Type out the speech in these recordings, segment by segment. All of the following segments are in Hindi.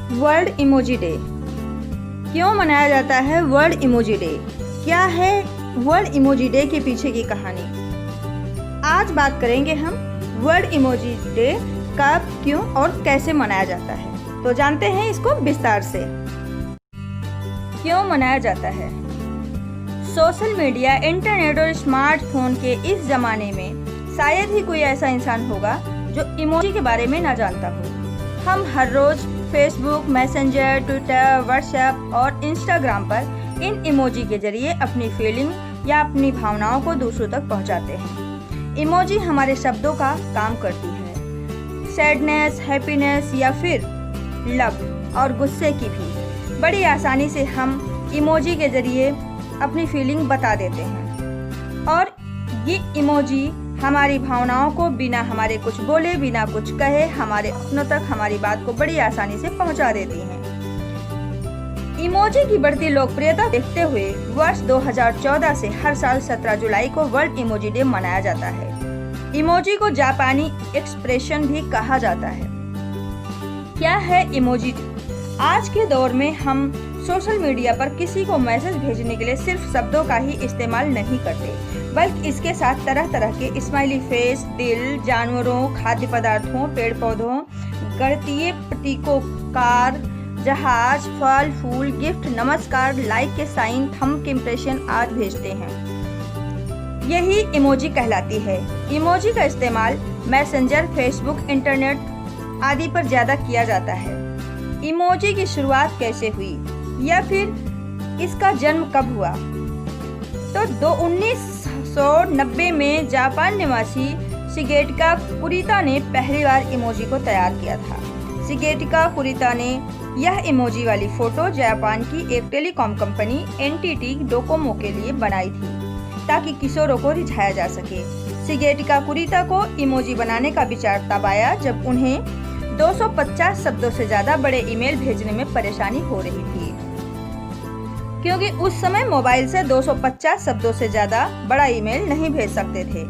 वर्ल्ड इमोजी डे क्यों मनाया जाता है? वर्ल्ड इमोजी डे क्या है? वर्ल्ड इमोजी डे के पीछे की कहानी आज बात करेंगे हम। वर्ल्ड इमोजी डे कब, क्यों और कैसे मनाया जाता है, तो जानते हैं इसको विस्तार से। क्यों मनाया जाता है? सोशल मीडिया, इंटरनेट और स्मार्टफोन के इस जमाने में शायद ही कोई ऐसा इंसान होगा जो इमोजी के बारे में ना जानता हो। हम हर रोज फेसबुक, मैसेंजर, ट्विटर, व्हाट्सएप और इंस्टाग्राम पर इन इमोजी के जरिए अपनी फीलिंग या अपनी भावनाओं को दूसरों तक पहुंचाते हैं। इमोजी हमारे शब्दों का काम करती है, सैडनेस, हैप्पीनेस या फिर लव और गुस्से की भी बड़ी आसानी से हम इमोजी के जरिए अपनी फीलिंग बता देते हैं। और ये इमोजी हमारी भावनाओं को बिना हमारे कुछ बोले, बिना कुछ कहे हमारे अपनों तक हमारी बात को बड़ी आसानी से पहुंचा देती हैं। इमोजी की बढ़ती लोकप्रियता देखते हुए वर्ष 2014 से हर साल 17 जुलाई को वर्ल्ड इमोजी डे मनाया जाता है। इमोजी को जापानी एक्सप्रेशन भी कहा जाता है। क्या है इमोजी? आज के दौर में हम सोशल मीडिया पर किसी को मैसेज भेजने के लिए सिर्फ शब्दों का ही इस्तेमाल नहीं करते, बल्कि इसके साथ तरह तरह के स्माइली फेस, दिल, जानवरों, खाद्य पदार्थों, पेड़ पौधों, गणितीय प्रतीकों, कार, जहाज, फल, फूल, गिफ्ट, नमस्कार, लाइक के साइन, थंब के इम्प्रेशन आदि भेजते हैं। यही इमोजी कहलाती है। इमोजी का इस्तेमाल मैसेंजर, फेसबुक, इंटरनेट आदि पर ज़्यादा किया जाता है। इमोजी की शुरुआत कैसे हुई या फिर इसका जन्म कब हुआ? तो 1990 में जापान निवासी शिगेटका कुरिता ने पहली बार इमोजी को तैयार किया था। शिगेटका कुरिता ने यह इमोजी वाली फोटो जापान की एक टेलीकॉम कंपनी एनटीटी डोकोमो के लिए बनाई थी, ताकि किशोरों को रिझाया जा सके। शिगेटका कुरिता को इमोजी बनाने का विचार तब आया जब उन्हें 250 शब्दों से ज़्यादा बड़े ईमेल भेजने में परेशानी हो रही थी, क्योंकि उस समय मोबाइल से 250 शब्दों से ज़्यादा बड़ा ईमेल नहीं भेज सकते थे।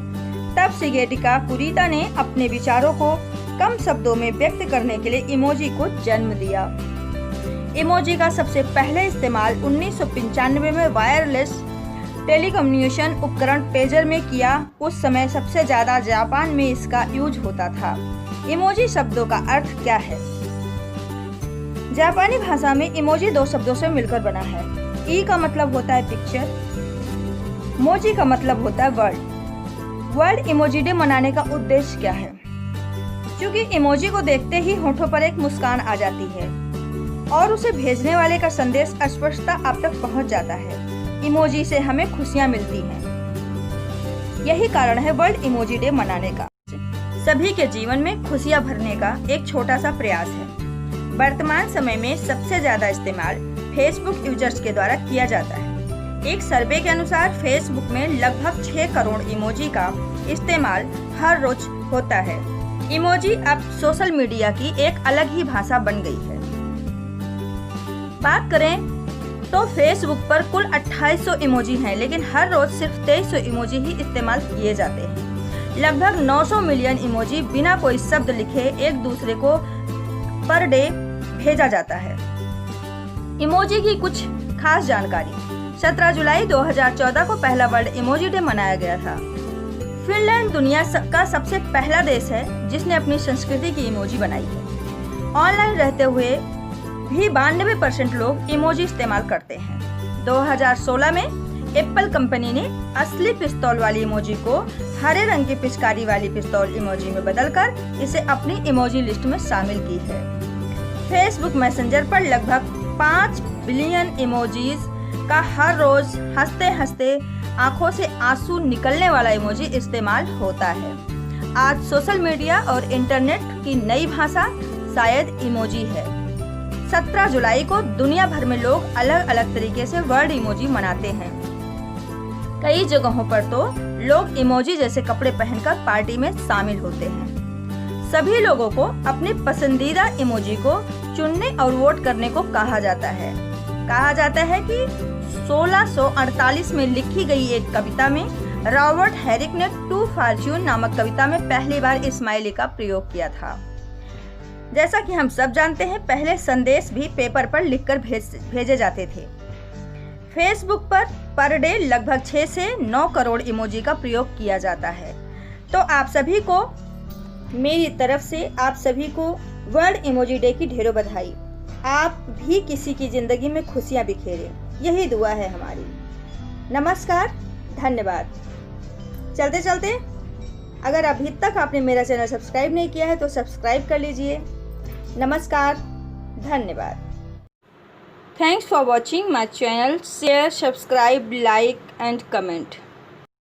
तब शिगेटका कुरिता ने अपने विचारों को कम शब्दों में व्यक्त करने के लिए इमोजी को जन्म दिया। इमोजी का सबसे पहले इस्तेमाल 1995 में वायरलेस टेलीकम्युनिकेशन उपकरण पेजर में किया। उस समय सबसे ज़्यादा जापान में इसका यूज होता था। इमोजी शब्दों का अर्थ क्या है? जापानी भाषा में इमोजी दो शब्दों से मिलकर बना है। ई का मतलब होता है पिक्चर, मोजी का मतलब होता है वर्ड। वर्ल्ड इमोजी डे मनाने का उद्देश्य क्या है? क्योंकि इमोजी को देखते ही होठों पर एक मुस्कान आ जाती है और उसे भेजने वाले का संदेश स्पष्टता आप तक पहुंच जाता है। इमोजी से हमें खुशियां मिलती हैं। यही कारण है वर्ल्ड इमोजी डे मनाने का। सभी के जीवन में खुशियां भरने का एक छोटा सा प्रयास है। वर्तमान समय में सबसे ज्यादा इस्तेमाल फेसबुक यूजर्स के द्वारा किया जाता है। एक सर्वे के अनुसार फेसबुक में लगभग 6 करोड़ इमोजी का इस्तेमाल हर रोज होता है। इमोजी अब सोशल मीडिया की एक अलग ही भाषा बन गई है। बात करें तो फेसबुक पर कुल 2800 इमोजी हैं, लेकिन हर रोज सिर्फ 2300 इमोजी ही इस्तेमाल किए जाते हैं। लगभग 900 मिलियन इमोजी बिना कोई शब्द लिखे एक दूसरे को पर डे भेजा जाता है। इमोजी की कुछ खास जानकारी। 17 जुलाई 2014 को पहला वर्ल्ड इमोजी डे मनाया गया था। फिनलैंड दुनिया का सबसे पहला देश है जिसने अपनी संस्कृति की इमोजी बनाई है। ऑनलाइन रहते हुए भी 92% लोग इमोजी इस्तेमाल करते हैं। 2016 में एप्पल कंपनी ने असली पिस्तौल वाली इमोजी को हरे रंग की पिचकारी वाली पिस्तौल इमोजी में बदलकर इसे अपनी इमोजी लिस्ट में शामिल की है। फेसबुक मैसेंजर पर लगभग 5 बिलियन इमोजीज का हर रोज हंसते हंसते आंखों से आंसू निकलने वाला इमोजी इस्तेमाल होता है। आज सोशल मीडिया और इंटरनेट की नई भाषा शायद इमोजी है। 17 जुलाई को दुनिया भर में लोग अलग अलग तरीके से वर्ल्ड इमोजी मनाते हैं। कई जगहों पर तो लोग इमोजी जैसे कपड़े पहनकर पार्टी में शामिल होते हैं। सभी लोगों को अपने पसंदीदा इमोजी को चुनने और वोट करने को कहा जाता है। कहा जाता है कि 1648 में लिखी गई एक कविता में रॉबर्ट हेरिक ने टू फॉर्च्यून नामक कविता में पहली बार स्माइली का प्रयोग किया था। जैसा कि हम सब जानते हैं, पहले संदेश भी पेपर पर लिखकर भेजे जाते थे। फेसबुक पर डे लगभग 6 से 9 करोड़ इमोजी का प्रयोग किया जाता है। तो आप सभी को मेरी तरफ से आप सभी को वर्ल्ड इमोजी डे की ढेरों बधाई। आप भी किसी की ज़िंदगी में खुशियाँ बिखेरें, यही दुआ है हमारी। नमस्कार, धन्यवाद। चलते चलते अगर अभी तक आपने मेरा चैनल सब्सक्राइब नहीं किया है तो सब्सक्राइब कर लीजिए। नमस्कार, धन्यवाद। Thanks for watching my channel. Share, subscribe, like and comment.